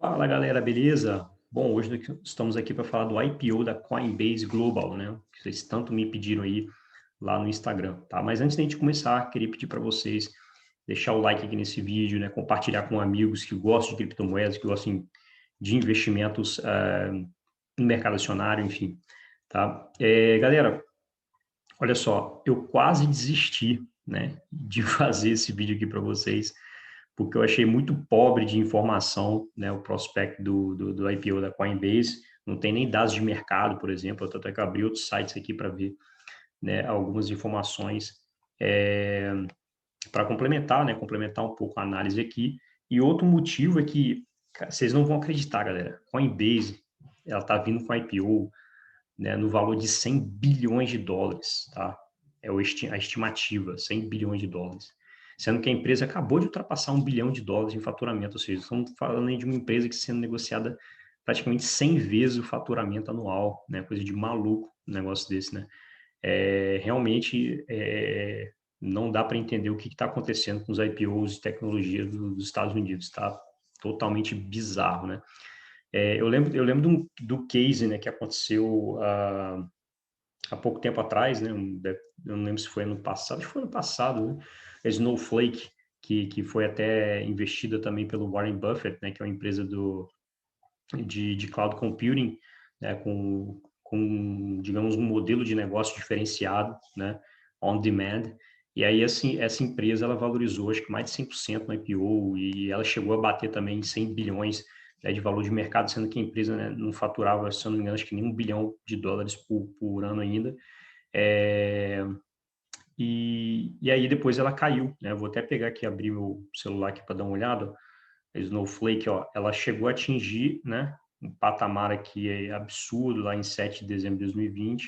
Fala galera, beleza? Bom, hoje estamos aqui para falar do IPO da Coinbase Global, né? Que vocês tanto me pediram aí lá no Instagram, tá? Mas antes de a gente começar, queria pedir para vocês deixar o like aqui nesse vídeo, né? Compartilhar com amigos que gostam de criptomoedas, que gostam de investimentos no mercado acionário, enfim, tá? Galera, olha só, eu quase desisti, né, de fazer esse vídeo aqui para vocês porque eu achei muito pobre de informação, né, o prospecto do IPO da Coinbase, não tem nem dados de mercado, por exemplo, eu até que abri outros sites aqui para ver, né, algumas informações para complementar, né, complementar um pouco a análise aqui. E outro motivo é que, cara, vocês não vão acreditar, galera, Coinbase, ela está vindo com IPO, né, no valor de 100 bilhões de dólares, tá? A estimativa, 100 bilhões de dólares. Sendo que a empresa acabou de ultrapassar 1 bilhão de dólares em faturamento, ou seja, estamos falando aí de uma empresa que está sendo negociada praticamente 100 vezes o faturamento anual, né? Coisa de maluco um negócio desse, né? Realmente não dá para entender o que está acontecendo com os IPOs de tecnologia dos Estados Unidos, tá? Totalmente bizarro, né? Eu lembro do case, né, que aconteceu há pouco tempo atrás, né, eu não lembro se foi ano passado, acho que foi ano passado, né, a Snowflake, que foi até investida também pelo Warren Buffett, né, que é uma empresa de cloud computing, né, com, digamos, um modelo de negócio diferenciado, né, on demand. E aí, assim, essa empresa, ela valorizou, acho que mais de 100% no IPO, e ela chegou a bater também 100 bilhões, né, de valor de mercado, sendo que a empresa, né, não faturava, se eu não me engano, acho que nem 1 bilhão de dólares por ano ainda. É, e aí depois ela caiu, né? Vou até pegar aqui, abrir meu celular aqui para dar uma olhada. A Snowflake, ó, ela chegou a atingir, né, um patamar aqui absurdo lá em 7 de dezembro de 2020,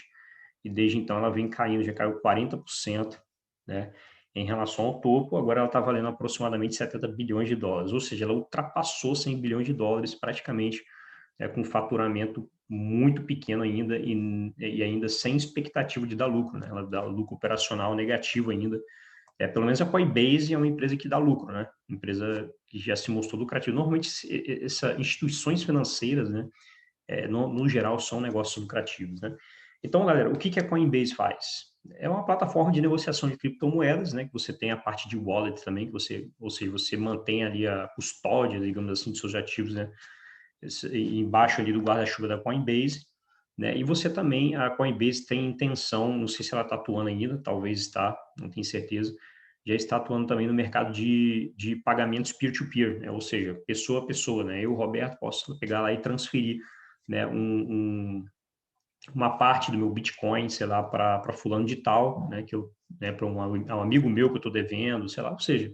e desde então ela vem caindo, já caiu 40%, né, em relação ao topo. Agora ela está valendo aproximadamente 70 bilhões de dólares, ou seja, ela ultrapassou 100 bilhões de dólares praticamente, com faturamento muito pequeno ainda e ainda sem expectativa de dar lucro, né? Ela dá lucro operacional negativo ainda. Pelo menos a Coinbase é uma empresa que dá lucro, né? Empresa que já se mostrou lucrativa. Normalmente, essas instituições financeiras, né, no geral, são negócios lucrativos, né? Então, galera, o que a Coinbase faz? É uma plataforma de negociação de criptomoedas, né? Que você tem a parte de wallet também, que você, ou seja, você mantém ali a custódia, digamos assim, dos seus ativos, né? Embaixo ali do guarda-chuva da Coinbase, né? E você também, a Coinbase tem intenção, não sei se ela está atuando ainda, talvez está, não tenho certeza, já está atuando também no mercado de pagamentos peer-to-peer, né? Ou seja, pessoa a pessoa, né? Eu, Roberto, posso pegar lá e transferir, né, uma parte do meu Bitcoin, sei lá, para fulano de tal, né, que eu, né, para um amigo meu que eu estou devendo, sei lá, ou seja,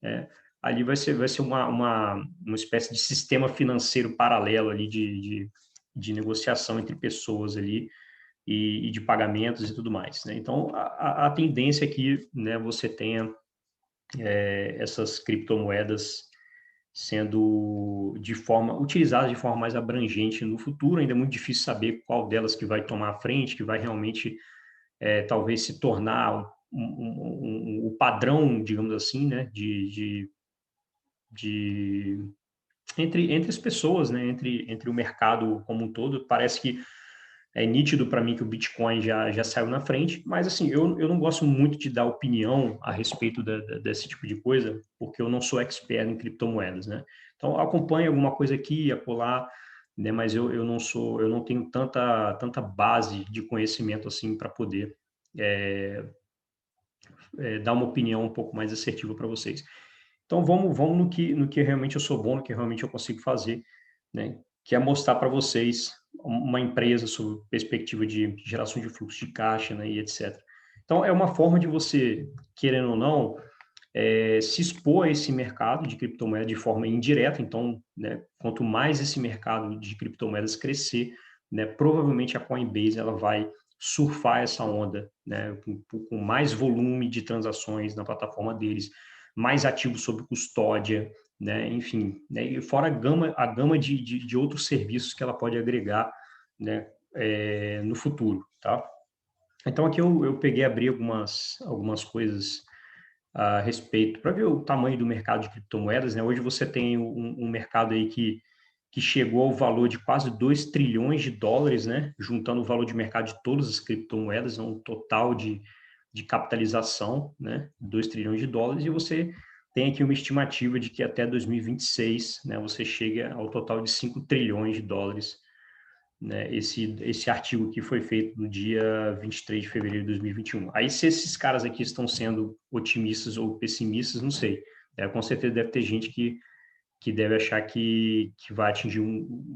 é, ali vai ser uma espécie de sistema financeiro paralelo ali de negociação entre pessoas ali e de pagamentos e tudo mais, né? Então, a tendência é que, né, você tenha essas criptomoedas sendo utilizadas de forma mais abrangente no futuro. Ainda é muito difícil saber qual delas que vai tomar a frente, que vai realmente talvez se tornar o padrão, digamos assim, né, de entre as pessoas, né, entre o mercado como um todo. Parece que é nítido para mim que o Bitcoin já saiu na frente, mas assim, eu não gosto muito de dar opinião a respeito desse tipo de coisa, porque eu não sou expert em criptomoedas, né? Então, eu acompanho alguma coisa aqui, acolá, né, mas eu não tenho tanta base de conhecimento assim para poder é, dar uma opinião um pouco mais assertiva para vocês. Então, vamos no que realmente eu sou bom, no que realmente eu consigo fazer, né? Que é mostrar para vocês uma empresa sob perspectiva de geração de fluxo de caixa, né? E etc. Então, é uma forma de você, querendo ou não, se expor a esse mercado de criptomoedas de forma indireta. Então, né, quanto mais esse mercado de criptomoedas crescer, né, provavelmente a Coinbase ela vai surfar essa onda, né, com mais volume de transações na plataforma deles, mais ativos sob custódia, né, enfim, né, e fora a gama de outros serviços que ela pode agregar, né, no futuro, tá? Então aqui eu peguei, abri algumas coisas a respeito, para ver o tamanho do mercado de criptomoedas, né? Hoje você tem um mercado aí que que chegou ao valor de quase 2 trilhões de dólares, né? Juntando o valor de mercado de todas as criptomoedas, um total de capitalização, né? 2 trilhões de dólares, e você tem aqui uma estimativa de que até 2026, né, você chega ao total de 5 trilhões de dólares, né? Esse artigo aqui foi feito no dia 23 de fevereiro de 2021. Aí, se esses caras aqui estão sendo otimistas ou pessimistas, não sei. Com certeza deve ter gente que deve achar que vai atingir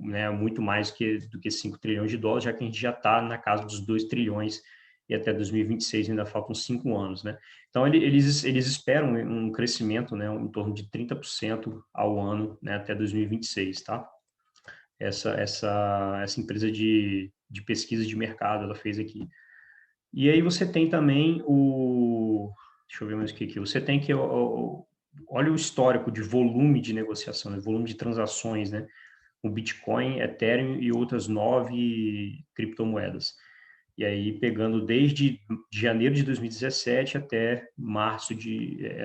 né, muito mais do que 5 trilhões de dólares, já que a gente já está na casa dos 2 trilhões e até 2026 ainda faltam 5 anos, né? Então, eles esperam um crescimento, né, em torno de 30% ao ano, né, até 2026, tá? Essa empresa de pesquisa de mercado, ela fez aqui. E aí você tem também deixa eu ver mais o que aqui. Você tem que olha o histórico de volume de negociação, né, volume de transações, né? O Bitcoin, Ethereum e outras 9 criptomoedas. E aí, pegando desde janeiro de 2017 até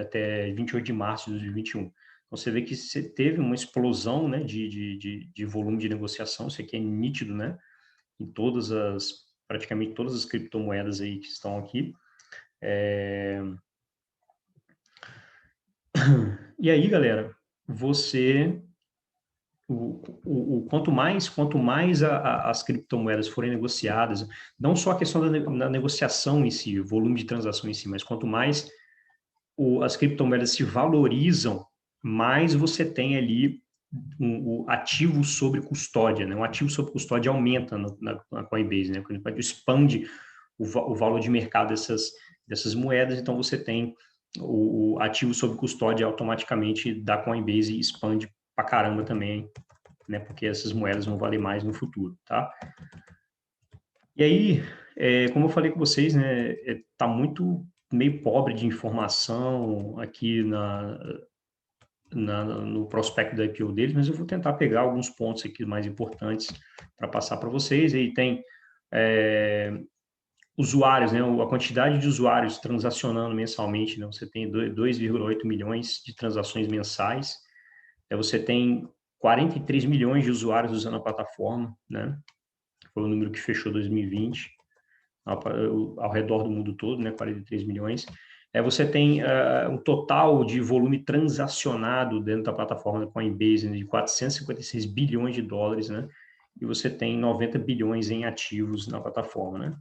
até 28 de março de 2021. Então, você vê que você teve uma explosão, né, de volume de negociação, isso aqui é nítido, né, em praticamente todas as criptomoedas aí que estão aqui. E aí, galera, quanto mais as criptomoedas forem negociadas, não só a questão da negociação em si, o volume de transação em si, mas quanto mais as criptomoedas se valorizam, mais você tem ali o ativo sobre custódia, né? Um ativo sobre custódia aumenta na Coinbase, né? Quando ele expande o valor de mercado dessas moedas, então você tem o ativo sob custódia automaticamente da Coinbase expande pra caramba também, né? Porque essas moedas vão valer mais no futuro, tá? E aí, como eu falei com vocês, né? Tá muito meio pobre de informação aqui no prospecto da IPO deles, mas eu vou tentar pegar alguns pontos aqui mais importantes para passar para vocês. E aí tem usuários, né? A quantidade de usuários transacionando mensalmente, né? Você tem 2,8 milhões de transações mensais. Você tem 43 milhões de usuários usando a plataforma, né? Foi o número que fechou 2020, ao redor do mundo todo, né? 43 milhões. Você tem um total de volume transacionado dentro da plataforma da Coinbase, né, de 456 bilhões de dólares, né? E você tem 90 bilhões em ativos na plataforma, né?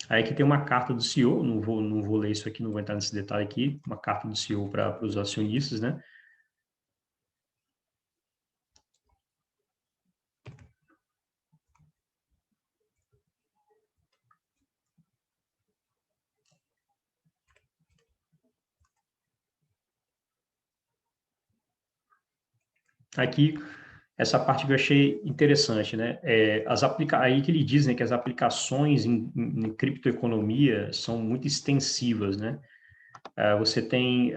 Aí aqui tem uma carta do CEO, não vou ler isso aqui, não vou entrar nesse detalhe aqui, uma carta do CEO para os acionistas, né? Aqui, essa parte que eu achei interessante, né? Aí que ele diz, né, que as aplicações em criptoeconomia são muito extensivas, né? Você tem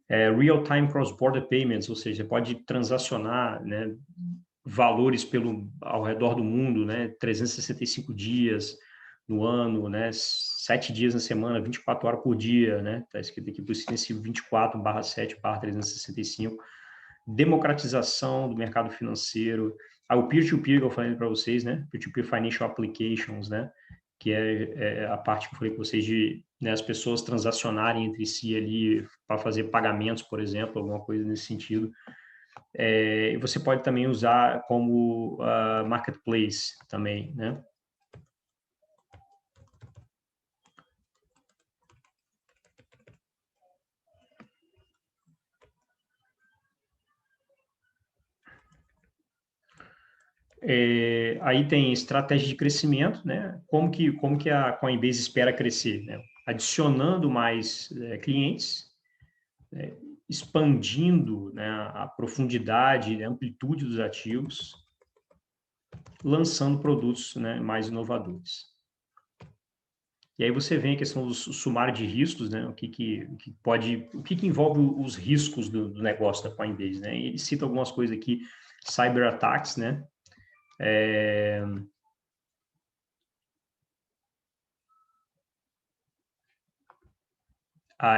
real-time cross-border payments, ou seja, pode transacionar, né, valores ao redor do mundo, né, 365 dias no ano, né, 7 dias na semana, 24 horas por dia, né? Está escrito aqui por extensivo 24/7/365. Democratização do mercado financeiro, o peer-to-peer que eu falei para vocês, né? Peer-to-peer financial applications, né? Que é a parte que eu falei com vocês de, né, as pessoas transacionarem entre si ali para fazer pagamentos, por exemplo, alguma coisa nesse sentido. Você pode também usar como marketplace também, né? Aí tem estratégia de crescimento, né? Como que a Coinbase espera crescer, né? Adicionando mais clientes, né? Expandindo, né, a profundidade e a amplitude dos ativos, lançando produtos, né, mais inovadores. E aí você vem a questão do sumário de riscos, né? O que envolve os riscos do negócio da Coinbase, né? E ele cita algumas coisas aqui, cyber attacks, né?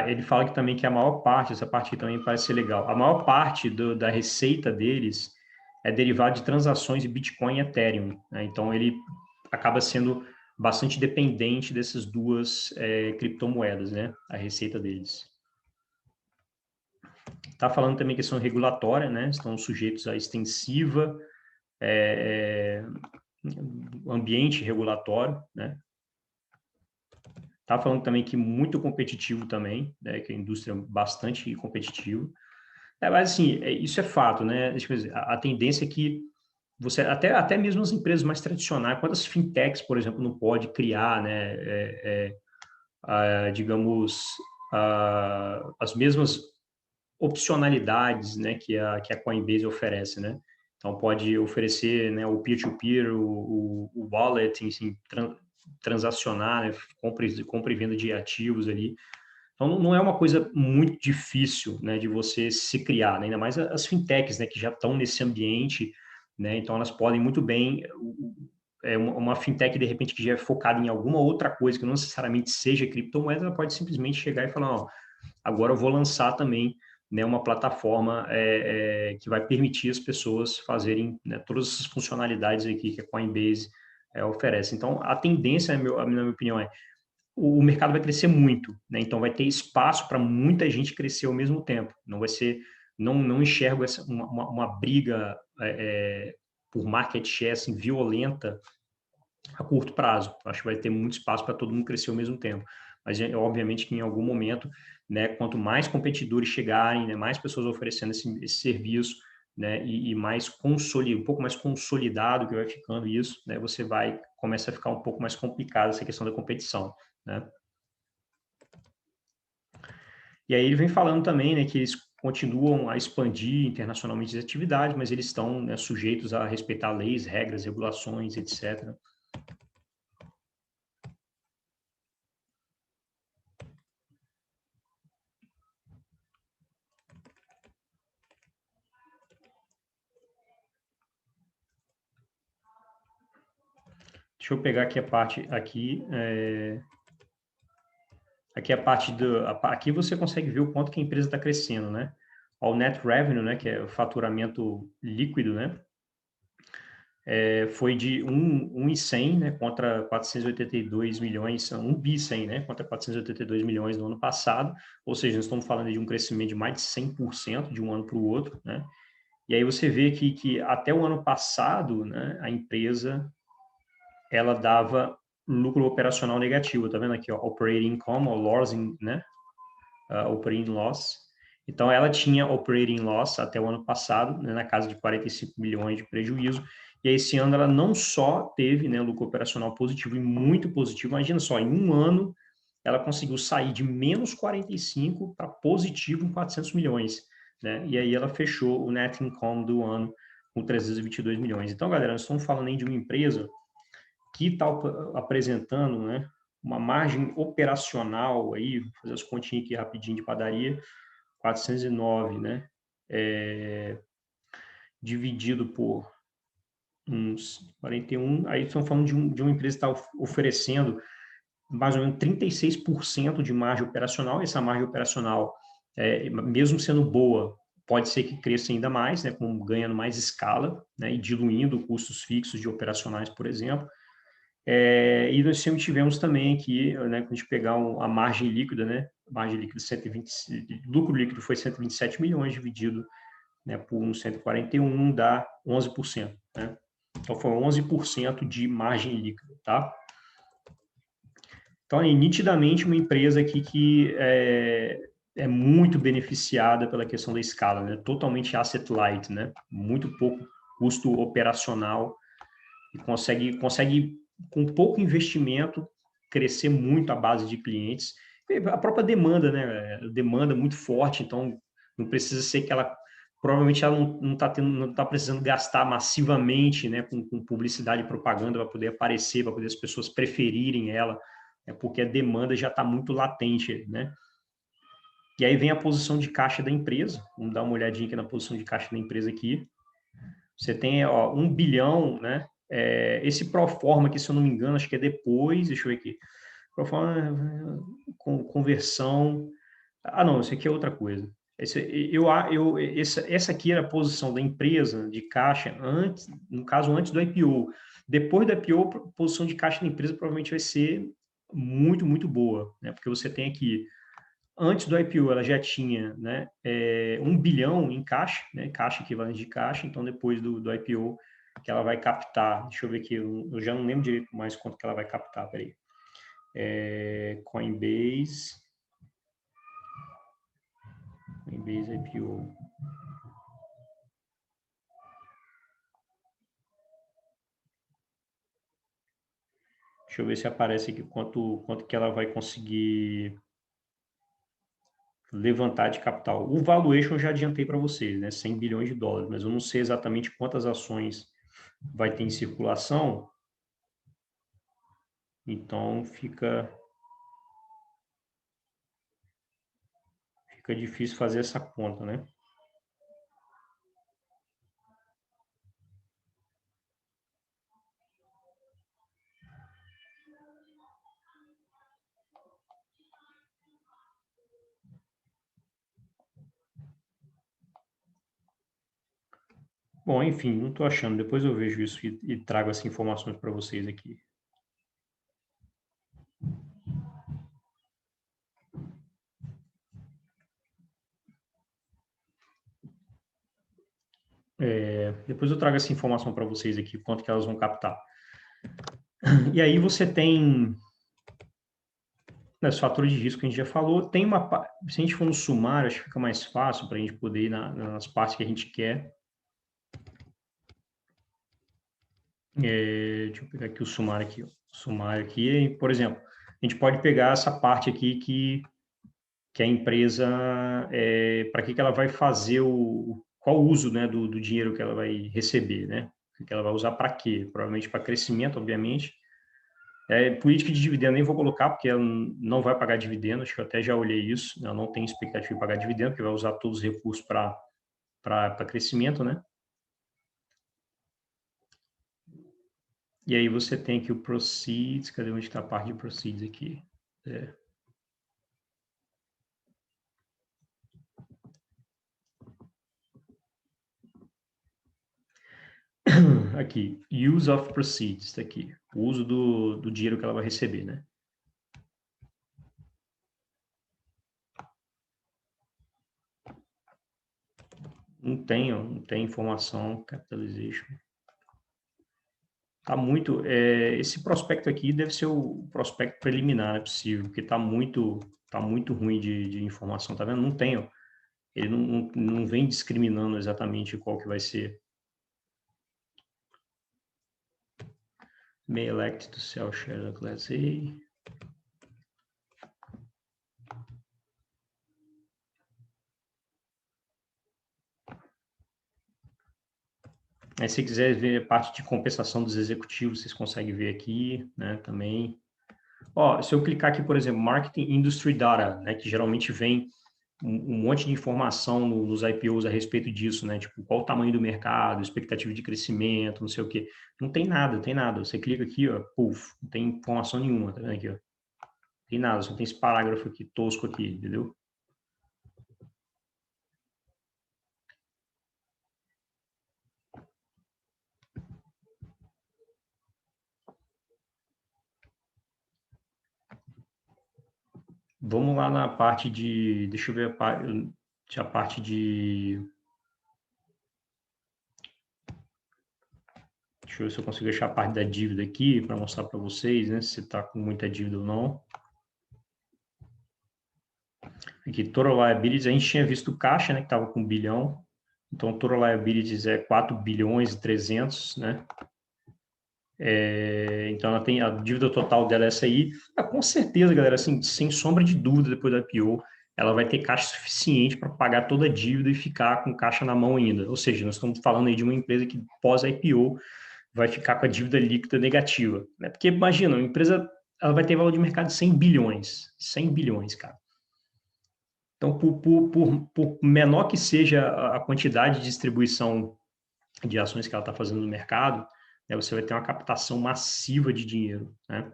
Ele fala que também que a maior parte, essa parte aqui também parece ser legal, a maior parte da receita deles é derivada de transações de Bitcoin e Ethereum, né? Então, ele acaba sendo bastante dependente dessas duas criptomoedas, né? A receita deles. Está falando também questão regulatória, né? Estão sujeitos à extensiva ambiente regulatório, né? Está falando também que muito competitivo também, né? Que a indústria é bastante competitiva. Mas assim, isso é fato, né? Deixa eu dizer, a tendência é que você, até mesmo as empresas mais tradicionais, quantas fintechs, por exemplo, não pode criar, né? Digamos, as mesmas opcionalidades, né, que a Coinbase oferece, né? Então, pode oferecer, né, o peer-to-peer, o wallet, enfim, transacionar, né, compra e venda de ativos ali. Então, não é uma coisa muito difícil, né, de você se criar, né? Ainda mais as fintechs, né, que já estão nesse ambiente, né? Então, elas podem muito bem uma fintech, de repente, que já é focada em alguma outra coisa, que não necessariamente seja criptomoeda, ela pode simplesmente chegar e falar, ó, agora eu vou lançar também, né, uma plataforma que vai permitir as pessoas fazerem, né, todas essas funcionalidades aqui que a Coinbase oferece. Então, a tendência, na minha opinião, o mercado vai crescer muito, né? Então, vai ter espaço para muita gente crescer ao mesmo tempo. Não vai ser, não enxergo uma briga por market share assim, violenta a curto prazo. Acho que vai ter muito espaço para todo mundo crescer ao mesmo tempo. Mas, obviamente, que em algum momento, né, quanto mais competidores chegarem, né, mais pessoas oferecendo esse serviço, né, e mais um pouco mais consolidado que vai ficando isso, né, começa a ficar um pouco mais complicado essa questão da competição, né? E aí ele vem falando também, né, que eles continuam a expandir internacionalmente as atividades, mas eles estão, né, sujeitos a respeitar leis, regras, regulações, etc. Deixa eu pegar aqui a parte aqui a parte aqui você consegue ver o quanto que a empresa está crescendo, né? O net revenue, né, que é o faturamento líquido, né? Foi de 1,100, né, contra 482 milhões, 1 bi 100, né, contra 482 milhões no ano passado, ou seja, nós estamos falando de um crescimento de mais de 100% de um ano para o outro, né? E aí você vê que até o ano passado, né, a empresa ela dava lucro operacional negativo, tá vendo aqui, ó, operating income, ou loss, né, operating loss. Então, ela tinha operating loss até o ano passado, né, na casa de 45 milhões de prejuízo, e esse ano ela não só teve, né, lucro operacional positivo e muito positivo, imagina só, em um ano ela conseguiu sair de menos 45 para positivo em 400 milhões, né, e aí ela fechou o net income do ano com 322 milhões. Então, galera, nós estamos falando aí de uma empresa que está apresentando, né, uma margem operacional aí, vou fazer as continhas aqui rapidinho de padaria, 409, né, dividido por uns 41, aí estamos falando de uma empresa que está oferecendo mais ou menos 36% de margem operacional, e essa margem operacional, mesmo sendo boa, pode ser que cresça ainda mais, né, com ganhando mais escala, né, e diluindo custos fixos de operacionais, por exemplo. E nós sempre tivemos também aqui, né, quando a gente pegar a margem líquida, né, margem líquida 120, lucro líquido foi 127 milhões dividido, né, por 141 dá 11%, né? Então foi 11% de margem líquida, tá? Então, nitidamente uma empresa aqui que é muito beneficiada pela questão da escala, né? Totalmente asset light, né? Muito pouco custo operacional e consegue com pouco investimento crescer muito a base de clientes. E a própria demanda, né? Demanda muito forte, então não precisa ser que ela provavelmente ela não está precisando gastar massivamente, né, com publicidade e propaganda para poder aparecer, para poder as pessoas preferirem ela, porque a demanda já está muito latente, né? E aí vem a posição de caixa da empresa. Vamos dar uma olhadinha aqui na posição de caixa da empresa aqui. Você tem, ó, 1 bilhão, né, esse Proforma aqui, se eu não me engano, acho que é depois, deixa eu ver aqui. Proforma, conversão. Ah, não, isso aqui é outra coisa. Essa aqui era a posição da empresa de caixa antes, no caso, antes do IPO. Depois do IPO, a posição de caixa da empresa provavelmente vai ser muito, muito boa, né? Porque você tem aqui, antes do IPO, ela já tinha, né, 1 bilhão em caixa, né? Caixa equivalente de caixa, então depois do IPO, que ela vai captar, deixa eu ver aqui, eu já não lembro direito mais quanto que ela vai captar, peraí. Coinbase IPO. Deixa eu ver se aparece aqui quanto que ela vai conseguir levantar de capital. O valuation eu já adiantei para vocês, né? 100 bilhões de dólares, mas eu não sei exatamente quantas ações vai ter em circulação. Então fica difícil fazer essa conta, né? Bom, enfim, não estou achando. Depois eu vejo isso e trago essas informações para vocês aqui. Depois eu trago essa informação para vocês aqui, quanto que elas vão captar. E aí você tem os fatores de risco que a gente já falou. Tem se a gente for no sumário, acho que fica mais fácil para a gente poder ir nas partes que a gente quer. Deixa eu pegar aqui o sumário aqui. O sumário aqui, por exemplo, a gente pode pegar essa parte aqui que a empresa, para que ela vai fazer qual o uso, né, do dinheiro que ela vai receber, né? Que ela vai usar para quê? Provavelmente para crescimento, obviamente. Política de dividendo nem vou colocar, porque ela não vai pagar dividendo, acho que eu até já olhei isso, ela não tem expectativa de pagar dividendo, porque vai usar todos os recursos para crescimento, né? E aí você tem aqui o proceeds, cadê onde está a parte de proceeds aqui? Aqui, use of proceeds, está aqui, o uso do dinheiro que ela vai receber, né? Não tem informação, capitalization. Tá muito, esse prospecto aqui deve ser o prospecto preliminar, não é possível, porque tá muito ruim de informação, tá vendo? Não tem, ó. Ele não vem discriminando exatamente qual que vai ser. May elect to sell shares of Class A. Aí, se quiser ver a parte de compensação dos executivos, vocês conseguem ver aqui, né, também. Ó, se eu clicar aqui, por exemplo, Marketing Industry Data, né, que geralmente vem um monte de informação nos IPOs a respeito disso, né, tipo, qual o tamanho do mercado, expectativa de crescimento, não sei o quê. Não tem nada, tem nada. Você clica aqui, ó, puf, não tem informação nenhuma, tá vendo aqui, ó? Não tem nada, só tem esse parágrafo aqui, tosco aqui, entendeu? Vamos lá na parte de, deixa eu ver a parte de, deixa eu ver se eu consigo achar a parte da dívida aqui para mostrar para vocês, né, se está com muita dívida ou não. Aqui, total liabilities, a gente tinha visto caixa, né, que estava com 1 bilhão. Então, total liabilities é 4 bilhões e 300, né? Então, ela tem a dívida total dela é essa aí. Com certeza, galera, assim, sem sombra de dúvida, depois da IPO, ela vai ter caixa suficiente para pagar toda a dívida e ficar com caixa na mão ainda. Ou seja, nós estamos falando aí de uma empresa que pós-IPO vai ficar com a dívida líquida negativa. Né? Porque, imagina, uma empresa ela vai ter valor de mercado de 100 bilhões. 100 bilhões, cara. Então, por menor que seja a quantidade de distribuição de ações que ela está fazendo no mercado, né, você vai ter uma captação massiva de dinheiro, né?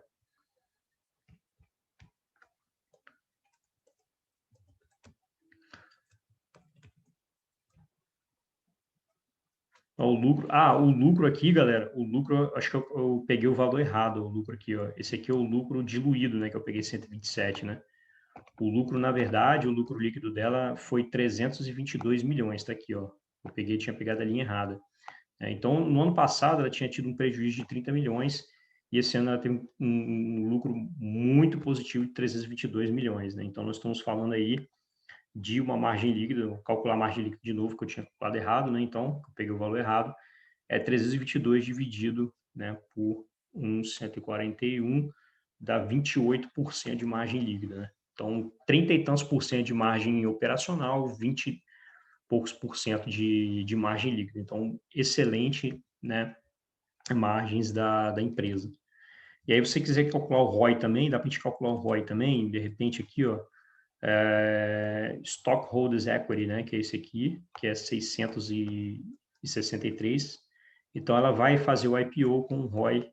Ó, o lucro aqui, galera, o lucro, acho que eu peguei o valor errado, o lucro aqui, ó. Esse aqui é o lucro diluído, né, que eu peguei 127, né? O lucro, na verdade, o lucro líquido dela foi 322 milhões, tá aqui, ó. Tinha pegado a linha errada. Então, no ano passado, ela tinha tido um prejuízo de 30 milhões e esse ano ela tem um lucro muito positivo de 322 milhões, né? Então, nós estamos falando aí de uma margem líquida, vou calcular a margem líquida de novo, que eu tinha calculado errado, né? Então, eu peguei o valor errado, é 322 dividido, né, por 141, dá 28% de margem líquida, né? Então, 30 e tantos por cento de margem operacional, 20 e poucos por cento de margem líquida. Então, excelente, né, margens da empresa. E aí, você quiser calcular o ROI também, dá para a gente calcular o ROI também, de repente aqui, ó, Stockholders Equity, né, que é esse aqui, que é 663. Então, ela vai fazer o IPO com um ROI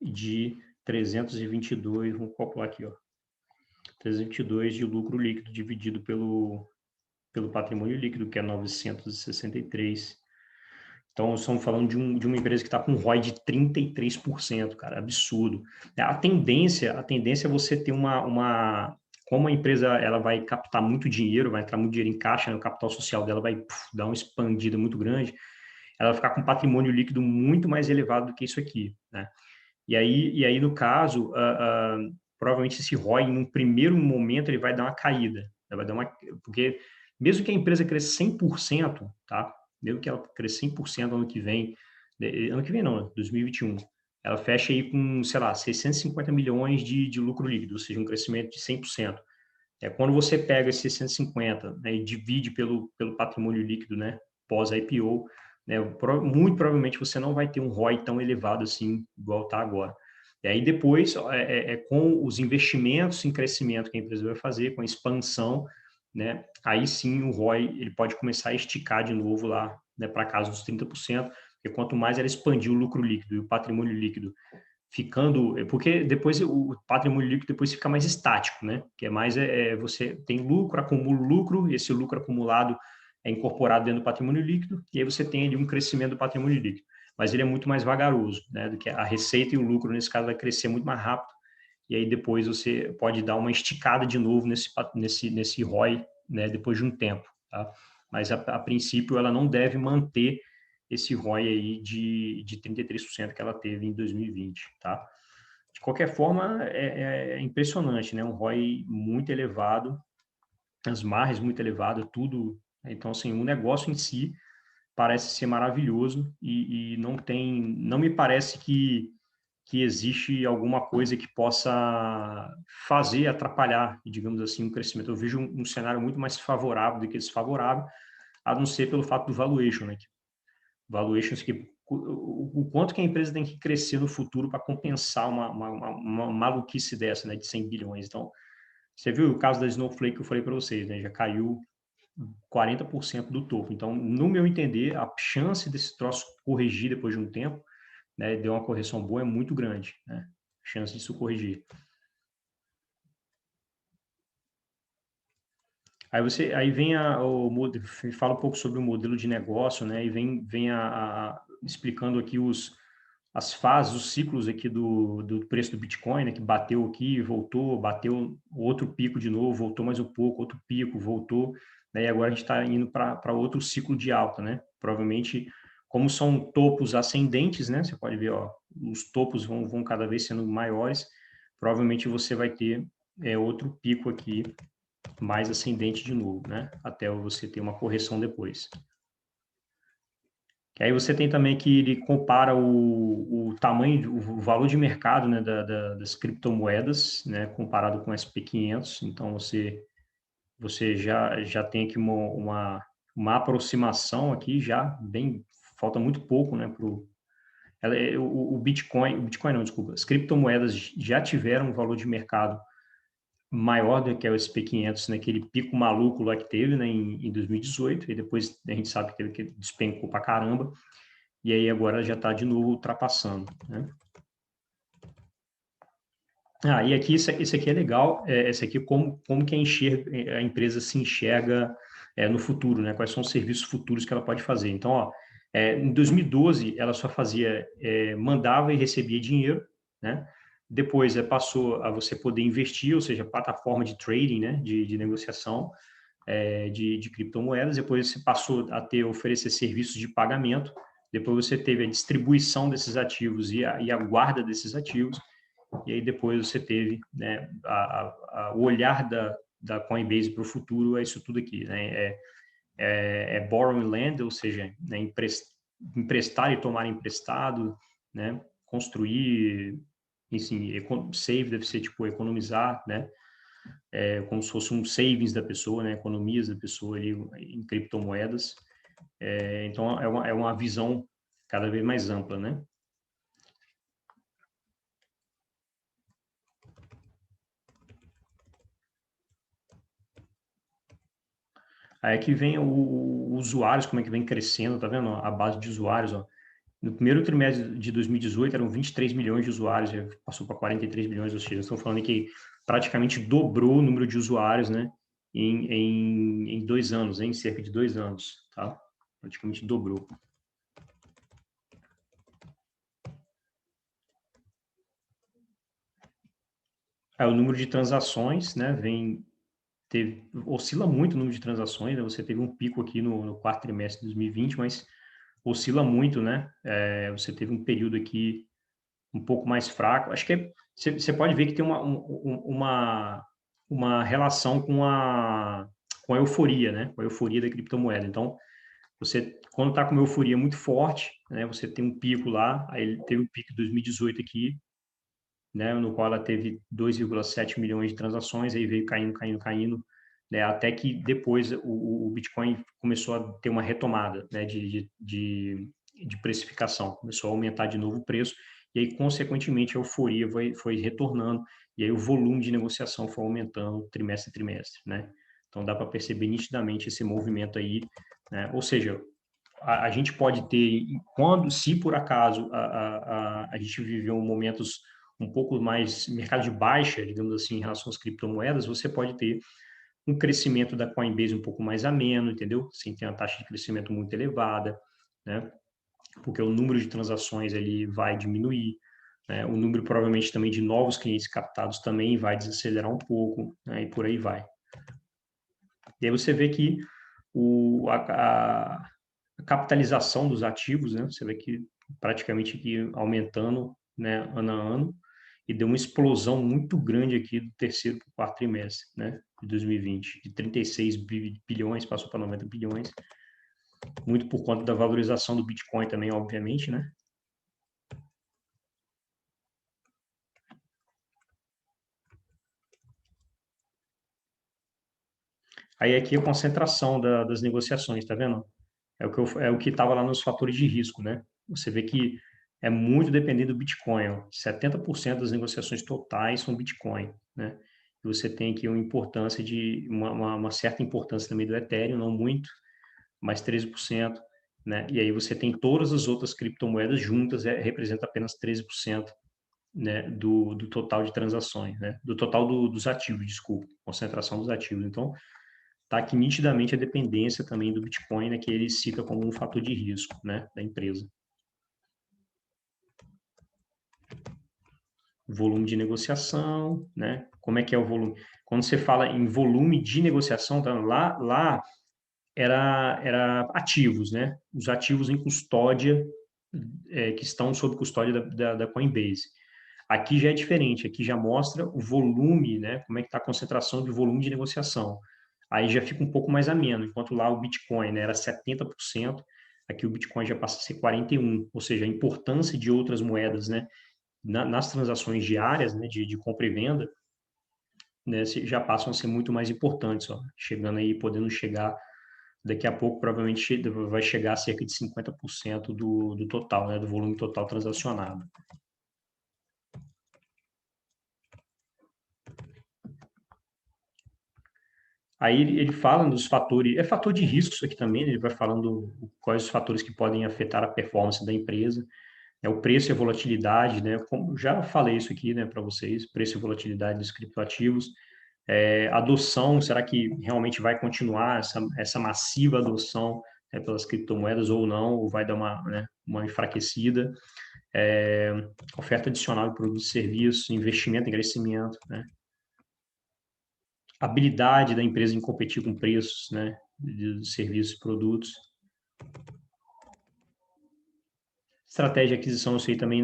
de 322, vamos calcular aqui, ó, 322 de lucro líquido dividido pelo patrimônio líquido, que é 963. Então, estamos falando de uma empresa que está com um ROI de 33%, cara, absurdo. A tendência é você ter como a empresa ela vai captar muito dinheiro, vai entrar muito dinheiro em caixa, né, o capital social dela vai dar uma expandida muito grande, ela vai ficar com um patrimônio líquido muito mais elevado do que isso aqui, né? E aí no caso, provavelmente esse ROI, num primeiro momento, ele vai dar uma caída, né? Porque mesmo que a empresa cresça 100%, tá? Mesmo que ela cresça 100% ano que vem não, né? 2021, ela fecha aí com, sei lá, 650 milhões de lucro líquido, ou seja, um crescimento de 100%. Quando você pega esses 650, né, e divide pelo patrimônio líquido, né, pós-IPO, né, muito provavelmente você não vai ter um ROI tão elevado assim, igual está agora. E aí depois, com os investimentos em crescimento que a empresa vai fazer, com a expansão, né, aí sim o ROI ele pode começar a esticar de novo lá, né, para casa dos 30%, porque quanto mais ela expandir o lucro líquido e o patrimônio líquido porque depois o patrimônio líquido depois fica mais estático, né? Que é mais você tem lucro, acumula lucro, esse lucro acumulado é incorporado dentro do patrimônio líquido e aí você tem ali um crescimento do patrimônio líquido, mas ele é muito mais vagaroso, né? Do que a receita e o lucro nesse caso vai crescer muito mais rápido e aí depois você pode dar uma esticada de novo nesse ROI, né? Depois de um tempo, tá? Mas a princípio ela não deve manter esse ROI aí de 33% que ela teve em 2020, tá? De qualquer forma, é impressionante, né? Um ROI muito elevado, as margens muito elevadas, tudo. Então, assim, o negócio em si parece ser maravilhoso e não me parece que existe alguma coisa que possa atrapalhar, digamos assim, o crescimento. Eu vejo um cenário muito mais favorável do que desfavorável, a não ser pelo fato do valuation, né? Valuations que o quanto que a empresa tem que crescer no futuro para compensar uma maluquice dessa, né, de 100 bilhões. Então, você viu o caso da Snowflake que eu falei para vocês, né, já caiu 40% do topo. Então, no meu entender, a chance desse troço corrigir depois de um tempo, né, deu uma correção boa, é muito grande, né, a chance disso corrigir. Aí vem fala um pouco sobre o modelo de negócio, né? E vem explicando aqui as fases, os ciclos aqui do preço do Bitcoin, né? Que bateu aqui, voltou, bateu outro pico de novo, voltou mais um pouco, outro pico, voltou, né? E agora a gente está indo para outro ciclo de alta, né? Provavelmente, como são topos ascendentes, né? Você pode ver, ó, os topos vão cada vez sendo maiores. Provavelmente você vai ter outro pico aqui mais ascendente de novo, né? Até você ter uma correção depois. E aí você tem também que ele compara o tamanho, o valor de mercado, né, das criptomoedas, né, comparado com o SP500. Então você já tem aqui uma aproximação aqui já bem, falta muito pouco, né, o Bitcoin não, desculpa, as criptomoedas já tiveram um valor de mercado maior do que o SP500 naquele pico maluco lá que teve, né, em 2018, e depois a gente sabe que ele despencou pra caramba, e aí agora já está de novo ultrapassando, né? E aqui, isso aqui é legal, esse aqui como que a empresa se enxerga no futuro, né? Quais são os serviços futuros que ela pode fazer. Então, ó, em 2012, ela só fazia, mandava e recebia dinheiro, né? Depois passou a você poder investir, ou seja, plataforma de trading, né? De negociação de criptomoedas. Depois você passou a oferecer serviços de pagamento. Depois você teve a distribuição desses ativos e a guarda desses ativos. E aí depois você teve, né, o olhar da Coinbase para o futuro, é isso tudo aqui, né? Borrow and lend, ou seja, né, emprestar e tomar emprestado, né? Construir, enfim, save deve ser tipo economizar, né? Como se fosse um savings da pessoa, né? Economias da pessoa ali em criptomoedas. Então é uma visão cada vez mais ampla, né? Aí aqui vem o usuários, como é que vem crescendo, tá vendo? A base de usuários, ó. No primeiro trimestre de 2018 eram 23 milhões de usuários, já passou para 43 milhões, ou seja, estão falando que praticamente dobrou o número de usuários, né? Em 2 anos, em cerca de 2 anos, tá? Praticamente dobrou. O número de transações, né? Oscila muito o número de transações, né? Você teve um pico aqui no quarto trimestre de 2020, mas oscila muito, né? Você teve um período aqui um pouco mais fraco. Acho que você pode ver que tem uma relação com a euforia, né? Com a euforia da criptomoeda. Então, você, quando está com uma euforia muito forte, né? Você tem um pico lá, aí ele teve um pico em 2018 aqui, né? No qual ela teve 2,7 milhões de transações, aí veio caindo, caindo, caindo, né? Até que depois o Bitcoin começou a ter uma retomada, né? De precificação, começou a aumentar de novo o preço, e aí, consequentemente, a euforia foi retornando, e aí o volume de negociação foi aumentando trimestre a trimestre, né? Então, dá para perceber nitidamente esse movimento aí, né? Ou seja, a gente pode ter, se por acaso a gente viveu momentos um pouco mais mercado de baixa, digamos assim, em relação às criptomoedas, você pode ter um crescimento da Coinbase um pouco mais ameno, entendeu? Sem ter uma taxa de crescimento muito elevada, né? Porque o número de transações ali vai diminuir, né? O número provavelmente também de novos clientes captados também vai desacelerar um pouco, né? E por aí vai. E aí você vê que a capitalização dos ativos, né? Você vê que praticamente aqui aumentando, né, ano a ano, e deu uma explosão muito grande aqui do terceiro para o quarto trimestre, né, de 2020, de 36 bilhões passou para 90 bilhões, muito por conta da valorização do Bitcoin também, obviamente, né? Aí aqui a concentração das negociações, tá vendo? É o que estava lá nos fatores de risco, né? Você vê que é muito dependente do Bitcoin, ó. 70% das negociações totais são Bitcoin, né? E você tem aqui uma certa importância também do Ethereum, não muito, mais 13%, né? E aí você tem todas as outras criptomoedas juntas, representa apenas 13%, né, do total de transações, né? Do total dos ativos, desculpa, concentração dos ativos. Então, tá aqui nitidamente a dependência também do Bitcoin, né, que ele cita como um fator de risco, né, da empresa. Volume de negociação, né? Como é que é o volume? Quando você fala em volume de negociação, tá? Lá era ativos, né? Os ativos em custódia, que estão sob custódia da Coinbase. Aqui já é diferente, aqui já mostra o volume, né? Como é que está a concentração de volume de negociação. Aí já fica um pouco mais ameno, enquanto lá o Bitcoin, né, era 70%, aqui o Bitcoin já passa a ser 41%, ou seja, a importância de outras moedas, né, nas transações diárias, né, de compra e venda, né, já passam a ser muito mais importantes, ó, chegando aí, podendo chegar, daqui a pouco provavelmente vai chegar a cerca de 50% do total, né, do volume total transacionado. Aí ele fala dos fatores, é fator de risco isso aqui também, ele vai falando quais os fatores que podem afetar a performance da empresa, é o preço e a volatilidade, né? Como já falei isso aqui, né, para vocês, preço e volatilidade dos criptoativos, adoção, será que realmente vai continuar essa massiva adoção, né, pelas criptomoedas ou não, ou vai dar uma, né, uma enfraquecida, oferta adicional de produtos e serviços, investimento em crescimento, né? Habilidade da empresa em competir com preços, né, de serviços e produtos. Estratégia de aquisição, eu sei também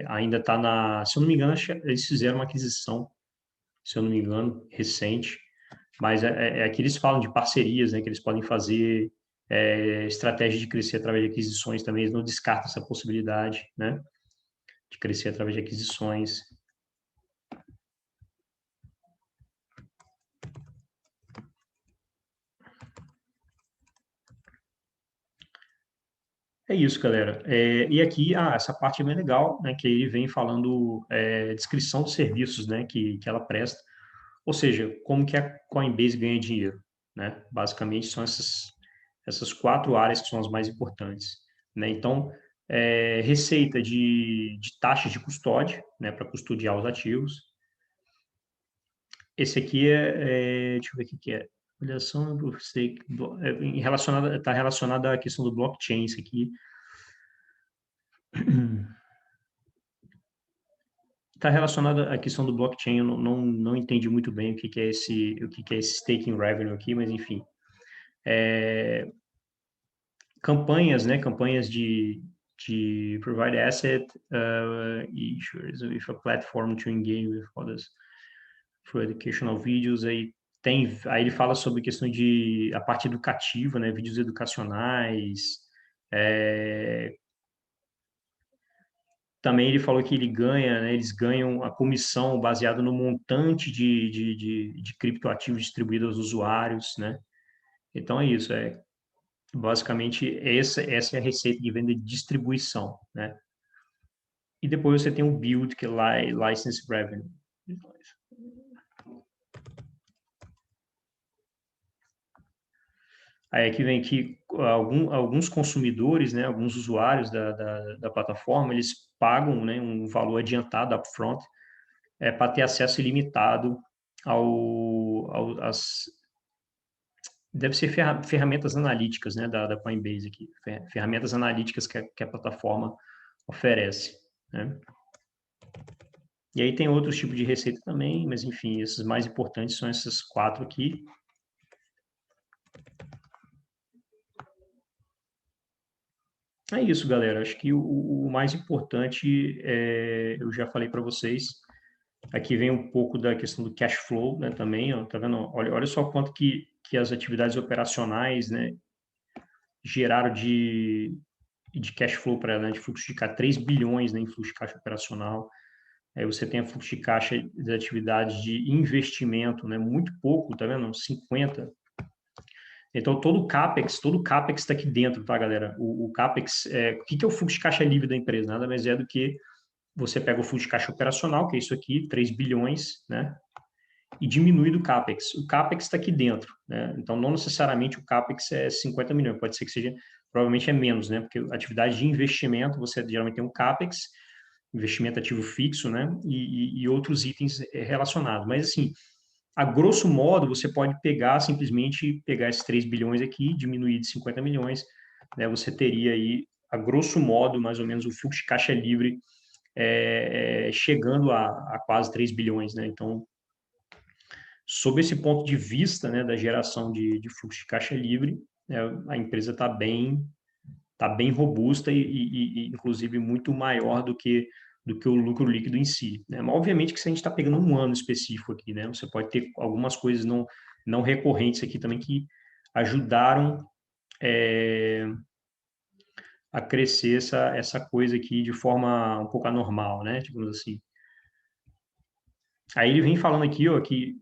ainda está se eu não me engano, eles fizeram uma aquisição, se eu não me engano, recente, mas aqui eles falam de parcerias, né, que eles podem fazer, estratégia de crescer através de aquisições também, eles não descartam essa possibilidade, né, de crescer através de aquisições. É isso, galera. E aqui, essa parte é bem legal, né, que ele vem falando descrição dos serviços, né, que ela presta, ou seja, como que a Coinbase ganha dinheiro, né? Basicamente são essas quatro áreas que são as mais importantes, né? Então, receita de taxas de custódia, né, para custodiar os ativos. Esse aqui deixa eu ver o que que é. Avaliação do stake, está relacionada à questão do blockchain, isso aqui. Está relacionada à questão do blockchain, eu não entendi muito bem o que é esse staking revenue aqui, mas enfim. Campanhas, né? Campanhas de provide asset issues with a platform to engage with others for educational videos. Aí ele fala sobre questão de a parte educativa, né? Vídeos educacionais. Também ele falou que ele ganha, né, eles ganham a comissão baseada no montante de criptoativos distribuídos aos usuários, né? Então é isso, basicamente essa é a receita de venda de distribuição, né? E depois você tem o build, que é license revenue. Aí aqui vem que alguns consumidores, né, alguns usuários da plataforma, eles pagam, né, um valor adiantado upfront para ter acesso ilimitado às deve ser ferramentas analíticas, né, da Coinbase aqui, ferramentas analíticas que a plataforma oferece, né? E aí tem outros tipos de receita também, mas enfim, esses mais importantes são esses quatro aqui. É isso, galera. Acho que o mais importante, eu já falei para vocês. Aqui vem um pouco da questão do cash flow, né, também, ó, tá vendo? Olha só quanto que as atividades operacionais, né, geraram de cash flow para ela, né, de fluxo de caixa, 3 bilhões, né, em fluxo de caixa operacional. Aí você tem a fluxo de caixa das atividades de investimento, né, muito pouco, tá vendo? 50. Então, todo o CAPEX está aqui dentro, tá, galera? O CAPEX, o que é o fluxo de caixa livre da empresa? Nada mais é do que você pega o fluxo de caixa operacional, que é isso aqui, 3 bilhões, né? E diminui do CAPEX. O CAPEX está aqui dentro, né? Então, não necessariamente o CAPEX é 50 milhões, pode ser que seja, provavelmente é menos, né? Porque atividade de investimento, você geralmente tem um CAPEX, investimento ativo fixo, né? E outros itens relacionados. Mas, assim, a grosso modo, você pode simplesmente pegar esses 3 bilhões aqui, diminuir de 50 milhões, né? Você teria aí, a grosso modo, mais ou menos, o fluxo de caixa livre chegando a quase 3 bilhões, né? Então, sob esse ponto de vista, né, da geração de fluxo de caixa livre, a empresa tá bem robusta inclusive, muito maior do que o lucro líquido em si, né? Mas, obviamente, que se a gente está pegando um ano específico aqui, né? Você pode ter algumas coisas não recorrentes aqui também que ajudaram a crescer essa coisa aqui de forma um pouco anormal, né? Digamos assim. Aí ele vem falando aqui, ó, que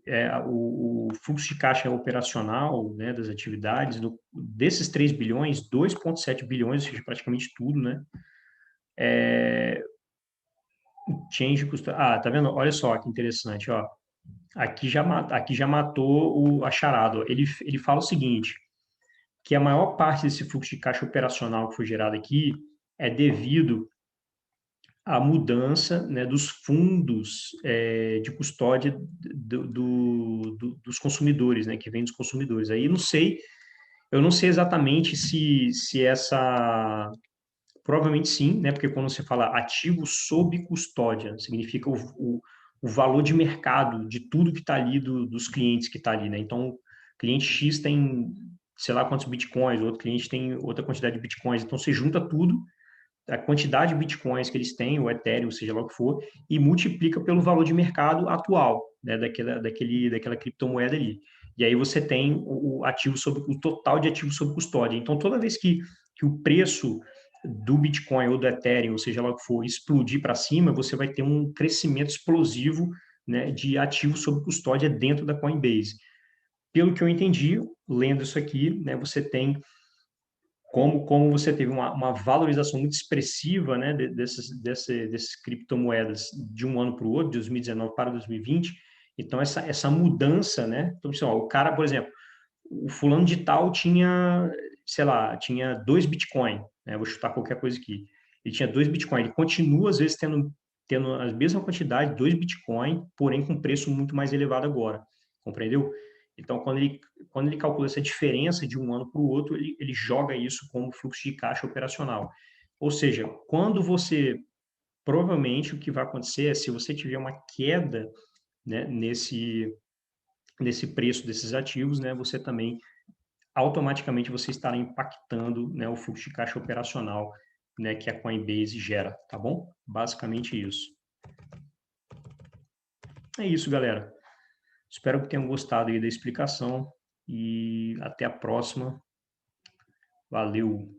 o fluxo de caixa operacional, né, das atividades, desses 3 bilhões, 2,7 bilhões, ou seja, praticamente tudo, né? Change custo. Tá vendo? Olha só que interessante, ó. aqui já matou a charada. Ele fala o seguinte, que a maior parte desse fluxo de caixa operacional que foi gerado aqui é devido à mudança, né, dos fundos de custódia dos consumidores, né, que vem dos consumidores. Aí eu não sei exatamente se essa... Provavelmente sim, né, porque quando você fala ativo sob custódia, significa o valor de mercado de tudo que está ali, dos clientes que está ali, né? Então, o cliente X tem, sei lá quantos bitcoins, outro cliente tem outra quantidade de bitcoins. Então, você junta tudo, a quantidade de bitcoins que eles têm, o Ethereum, seja lá o que for, e multiplica pelo valor de mercado atual, né, daquela criptomoeda ali. E aí você tem o ativo sobre o total de ativos sob custódia. Então, toda vez que o preço do Bitcoin ou do Ethereum, ou seja lá o que for, explodir para cima, você vai ter um crescimento explosivo, né, de ativos sob custódia dentro da Coinbase. Pelo que eu entendi, lendo isso aqui, né, você tem como você teve uma valorização muito expressiva, né, dessas criptomoedas de um ano para o outro, de 2019 para 2020, então essa mudança, né, então, assim, ó, o cara, por exemplo, o fulano de tal tinha, sei lá, tinha 2 Bitcoin, né, vou chutar qualquer coisa aqui, ele tinha 2 Bitcoin, ele continua às vezes tendo a mesma quantidade, 2 Bitcoin, porém com preço muito mais elevado agora, compreendeu? Então, quando ele calcula essa diferença de um ano para o outro, ele joga isso como fluxo de caixa operacional. Ou seja, quando você, provavelmente o que vai acontecer é se você tiver uma queda, né, nesse preço desses ativos, né, você também, automaticamente, você estará impactando, né, o fluxo de caixa operacional, né, que a Coinbase gera, tá bom? Basicamente isso. É isso, galera. Espero que tenham gostado aí da explicação e até a próxima. Valeu!